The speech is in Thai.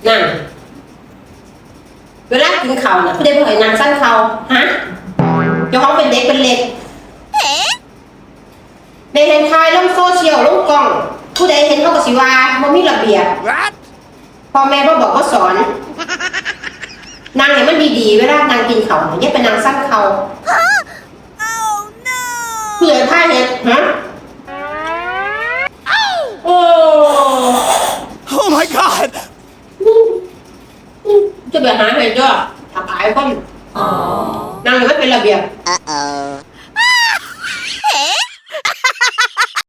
นั่นเวลากินข้าวน่ะผู้ใดบ่ให้นั่งสั้นเขาฮะเจ้าของเป็นเด็กเป็นเล็กในแห่งทายลงโซเชียลลงกล้องผู้ใดเห็นเขาก็สิว่าบ่มีระเบียบพ่อแม่บ่บอกบ่สอนนั่งให้มันดีๆเวลานั่งกินข้าวอย่าไปนั่งสั้นเขาเพื่อท่าเฮ็ดฮะโอ้ Oh my god จะไปหาให้จ้ะถ้าขายคนนั่งให้มันเป็นระเบียบ